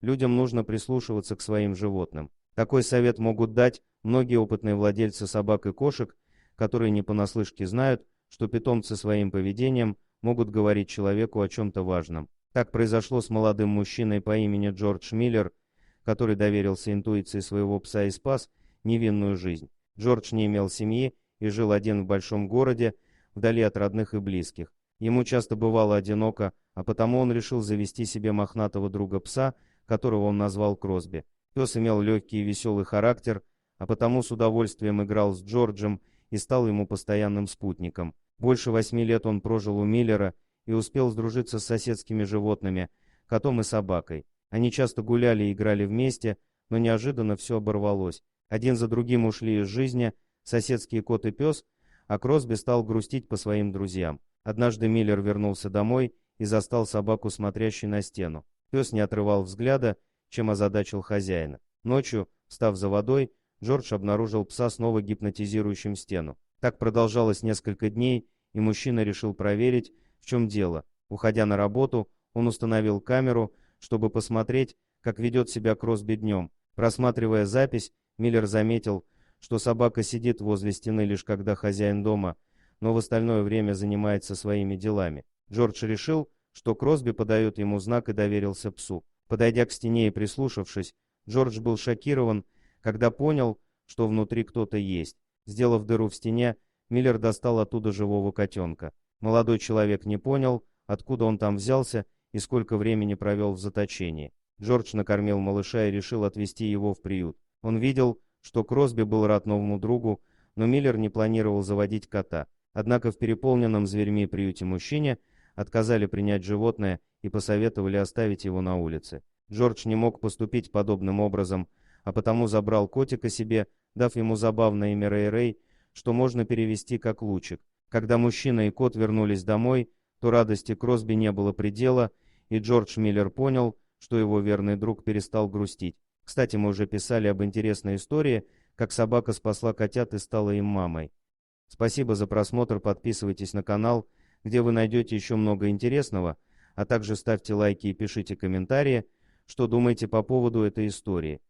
людям нужно прислушиваться к своим животным. Такой совет могут дать многие опытные владельцы собак и кошек, которые не понаслышке знают, что питомцы своим поведением могут говорить человеку о чем-то важном. Так произошло с молодым мужчиной по имени Джордж Миллер, который доверился интуиции своего пса и спас невинную жизнь. Джордж не имел семьи и жил один в большом городе, вдали от родных и близких. Ему часто бывало одиноко, а потому он решил завести себе мохнатого друга-пса, которого он назвал Кросби. Пес имел легкий и веселый характер, а потому с удовольствием играл с Джорджем и стал ему постоянным спутником. Больше 8 лет он прожил у Миллера и успел сдружиться с соседскими животными, котом и собакой. Они часто гуляли и играли вместе, но неожиданно все оборвалось. Один за другим ушли из жизни соседские кот и пес, а Кросби стал грустить по своим друзьям. Однажды Миллер вернулся домой и застал собаку, смотрящей на стену. Пес не отрывал взгляда, чем озадачил хозяина. Ночью, встав за водой, Джордж обнаружил пса снова гипнотизирующим стену. Так продолжалось несколько дней, и мужчина решил проверить, в чем дело. Уходя на работу, он установил камеру, чтобы посмотреть, как ведет себя Кросби днем. Просматривая запись, Миллер заметил, что собака сидит возле стены лишь когда хозяин дома, но в остальное время занимается своими делами. Джордж решил, что Кросби подает ему знак и доверился псу. Подойдя к стене и прислушавшись, Джордж был шокирован, когда понял, что внутри кто-то есть. Сделав дыру в стене, Миллер достал оттуда живого котенка. Молодой человек не понял, откуда он там взялся и сколько времени провел в заточении. Джордж накормил малыша и решил отвезти его в приют. Он видел, что Кросби был рад новому другу, но Миллер не планировал заводить кота. Однако в переполненном зверьми приюте мужчине отказали принять животное и посоветовали оставить его на улице. Джордж не мог поступить подобным образом, а потому забрал котика себе, дав ему забавное имя Рэй-Рэй, что можно перевести как лучик. Когда мужчина и кот вернулись домой, то радости Кросби не было предела, и Джордж Миллер понял, что его верный друг перестал грустить. Кстати, мы уже писали об интересной истории, как собака спасла котят и стала им мамой. Спасибо за просмотр, подписывайтесь на канал, где вы найдете еще много интересного, а также ставьте лайки и пишите комментарии, что думаете по поводу этой истории.